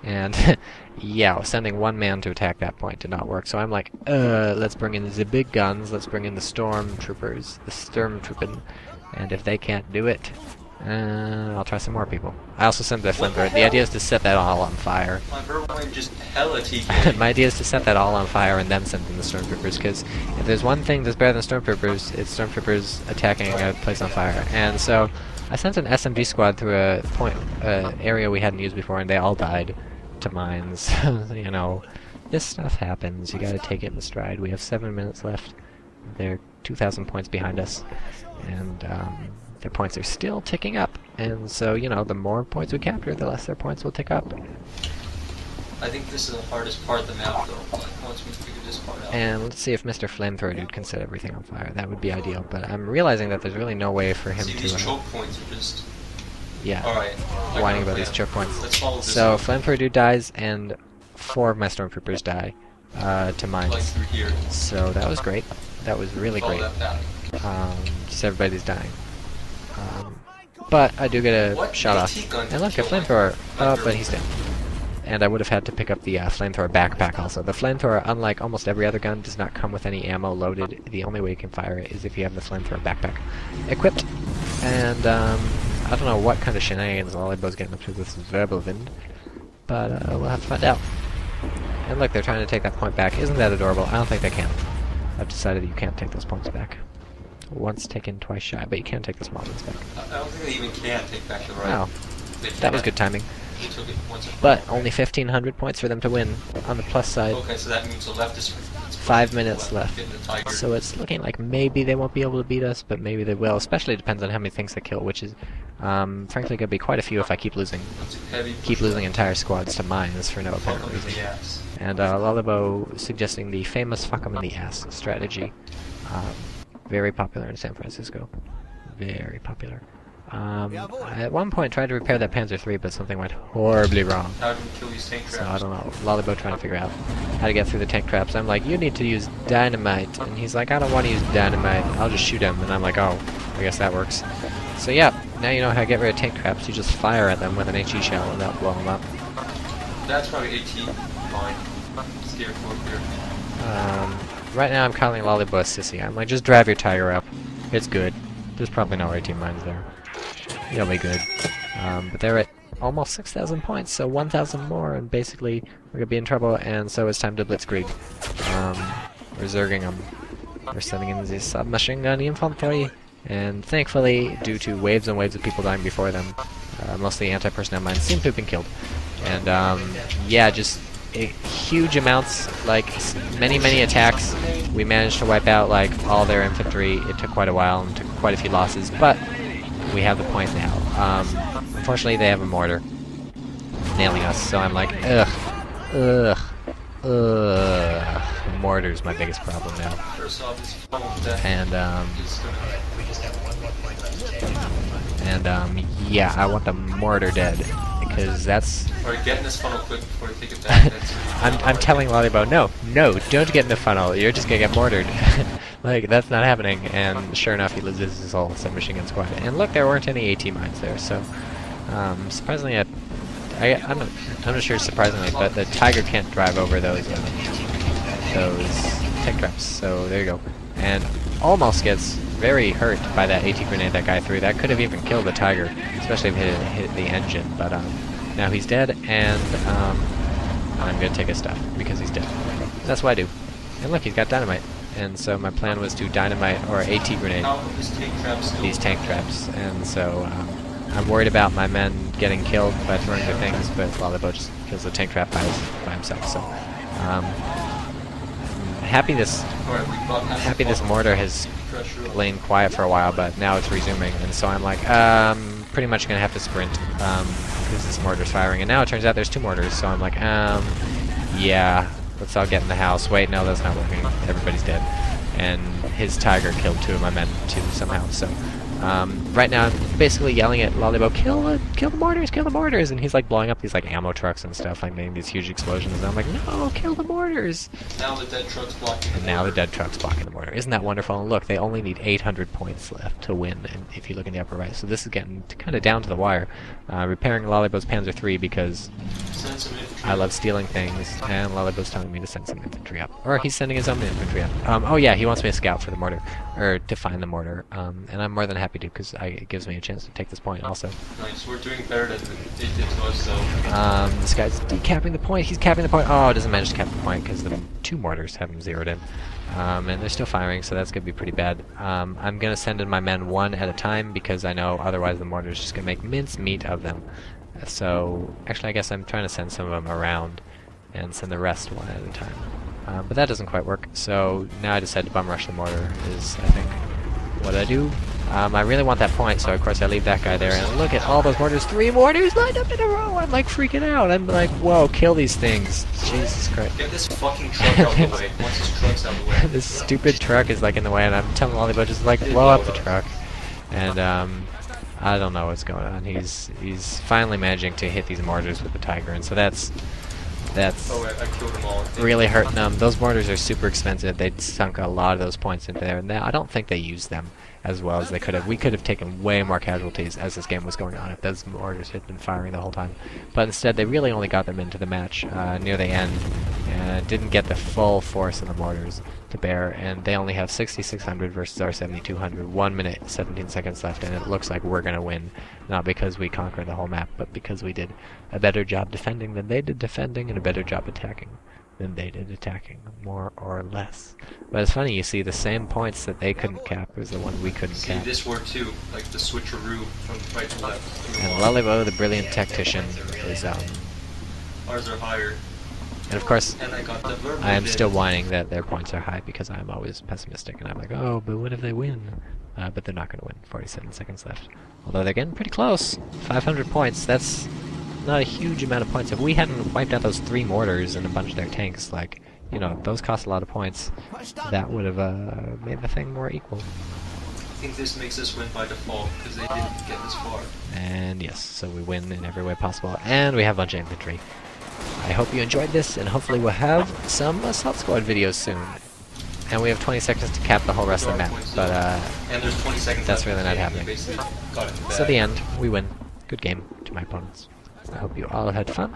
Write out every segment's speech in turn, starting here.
And yeah, sending one man to attack that point did not work. So I'm like, let's bring in the big guns, let's bring in the stormtroopers, the stormtrooping, and if they can't do it, I'll try some more people. I also sent the flamethrower. The idea is to set that all on fire. Just hella TK. My idea is to set that all on fire and then send in the stormtroopers, because if there's one thing that's better than stormtroopers, it's stormtroopers attacking a place on fire. And so I sent an SMG squad through a area we hadn't used before, and they all died to mines. You know, this stuff happens. You gotta take it in stride. We have 7 minutes left. They're 2,000 points behind us, and their points are still ticking up. And so, you know, the more points we capture, the less their points will tick up. I think this is the hardest part of the map, though. Like, once we figure this part out. And let's see if Mr. Flamethrower Dude can set everything on fire. That would be ideal. But I'm realizing that there's really no way for him to. These choke points are just. Yeah. Alright. Whining about these choke points. Let's follow this. So Flamethrower Dude dies, and 4 of my stormtroopers die to mines. Like through here. So that was great. That was really great. Just everybody's dying. But I do get a shot off. And look, a flamethrower. Oh, but he's dead. And I would have had to pick up the flamethrower backpack also. The flamethrower, unlike almost every other gun, does not come with any ammo loaded. The only way you can fire it is if you have the flamethrower backpack equipped. And I don't know what kind of shenanigans lollybo's getting up to with Verbelwind, but we'll have to find out. And look, they're trying to take that point back. Isn't that adorable? I don't think they can. I've decided that you can't take those points back. Once taken, twice shy, but you can take the small ones back. I don't think they even can take back the right. Wow, that was good timing. They took it once. But only 1,500 points for them to win. On the plus side, Okay, so that means the left is 5 minutes left. So it's looking like maybe they won't be able to beat us, but maybe they will. Especially it depends on how many things they kill, which is frankly gonna be quite a few if I keep losing. Keep losing entire squads to mines for no apparent reason. And lollybo suggesting the famous fuck 'em in the ass strategy. Very popular in San Francisco. Very popular. I at one point tried to repair that Panzer III, but something went horribly wrong. How do we kill these tank traps? So I don't know. lollybo trying to figure out how to get through the tank traps. I'm like, you need to use dynamite. And he's like, I don't want to use dynamite. I'll just shoot him. And I'm like, oh, I guess that works. So yeah, now you know how to get rid of tank traps. You just fire at them with an HE shell and that'll blow them up. That's probably 18. Fine. Scared for here. Right now I'm calling lollybo a sissy. I'm like, just drive your tiger up. It's good. There's probably no 18 mines there. It'll be good. But they're at almost 6,000 points, so 1,000 more, and basically we're gonna be in trouble, and so it's time to blitzkrieg. We're zerging them. We're sending in the submachine gun infantry, and thankfully, due to waves and waves of people dying before them, mostly anti-personnel mines seem to have been killed. And yeah, just huge amounts, like many attacks. We managed to wipe out like all their infantry. It took quite a while and took quite a few losses, but we have the point now. Unfortunately, they have a mortar nailing us, so I'm like, ugh. Mortar's my biggest problem now. Yeah, I want the mortar dead, because that's. Alright, get in this funnel quick before you take it back. I'm telling lollybo, no, don't get in the funnel. You're just gonna get mortared. Like, that's not happening. And sure enough, he loses his whole submachine gun squad. And look, there weren't any AT mines there, so surprisingly, I'm not sure surprisingly, but the Tiger can't drive over those tank traps. So there you go. And almost gets very hurt by that AT grenade that guy threw. That could have even killed the Tiger, especially if it hit the engine. But now he's dead, and I'm gonna take his stuff because he's dead. That's what I do. And look, he's got dynamite. And so my plan was to dynamite or AT grenade these tank traps. And so I'm worried about my men getting killed by throwing their things, but lollybo just kills the tank trap by himself. So I'm happy this mortar has lain quiet for a while, but now it's resuming. And so I'm like, pretty much gonna have to sprint because this mortar's firing. And now it turns out there's 2 mortars. So I'm like, yeah. Let's all get in the house. Wait, no, that's not working. Everybody's dead. And his Tiger killed 2 of my men, too, somehow. So Right now I'm basically yelling at Lollybo, kill the mortars, and he's like blowing up these like ammo trucks and stuff, like making these huge explosions, and I'm like, no, kill the mortars! Now the dead truck's blocking the And now the dead truck's blocking the mortar. Isn't that wonderful? And look, they only need 800 points left to win, and if you look in the upper right. So this is getting kind of down to the wire. Repairing Lollybo's Panzer III because Send some infantry. I love stealing things, and Lollybo's telling me to send some infantry up. Or he's sending his own infantry up. Oh yeah, he wants me to scout for the mortar, or to find the mortar, and I'm more than happy to, because it gives me a chance to take this point also. Nice, we're doing better than they did to us, though. This guy's decapping the point, he's capping the point. Oh, doesn't manage to cap the point, because the 2 mortars have him zeroed in. And they're still firing, so that's going to be pretty bad. I'm going to send in my men one at a time, because I know otherwise the mortar's just going to make mincemeat of them. So, actually I guess I'm trying to send some of them around, and send the rest one at a time. But that doesn't quite work, so now I decided to bum rush the mortar, is, I think, what I do. I really want that point, so of course I leave that guy there, and look at all those mortars, 3 mortars lined up in a row! I'm like freaking out, I'm like, whoa, kill these things, Jesus Christ. Get this fucking truck out of the way. Once this truck's out of the way. This stupid truck is like in the way, and I'm telling Lollybo just like, blow up the truck. And I don't know what's going on, he's finally managing to hit these mortars with the Tiger, and so that's Oh, I killed them all. really hurting them. Those mortars are super expensive. They sunk a lot of those points into there, and I don't think they used them as well as they could have. We could have taken way more casualties as this game was going on if those mortars had been firing the whole time. But instead, they really only got them into the match near the end, and didn't get the full force of the mortars to bear, and they only have 6,600 versus our 7,200. 1 minute, 17 seconds left, and it looks like we're going to win. Not because we conquered the whole map, but because we did a better job defending than they did defending, and a better job attacking than they did attacking, more or less. But it's funny, you see the same points that they couldn't cap as the one we couldn't See, cap. this worked too, like the switcheroo from right to left. And Lollybo, the brilliant tactician, is Ours are higher. and of course, And I got the verbal I am bit. still whining that their points are high because I'm always pessimistic, and I'm like, oh, but what if they win? But they're not going to win. 47 seconds left. Although they're getting pretty close. 500 points, that's not a huge amount of points. If we hadn't wiped out those 3 mortars and a bunch of their tanks, like, you know, those cost a lot of points, that would have made the thing more equal. I think this makes us win by default, because they didn't get this far. And yes, so we win in every way possible, and we have a bunch of infantry. I hope you enjoyed this, and hopefully we'll have some Assault Squad videos soon. And we have 20 seconds to cap the whole rest of the map, but And there's 20 seconds that's left really in the not game. happening. We basically got it in the so bag. the end, we win. Good game to my opponents. I hope you all had fun,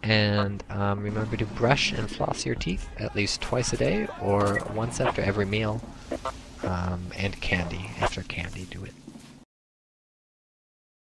and remember to brush and floss your teeth at least twice a day, or once after every meal, and candy after candy, do it.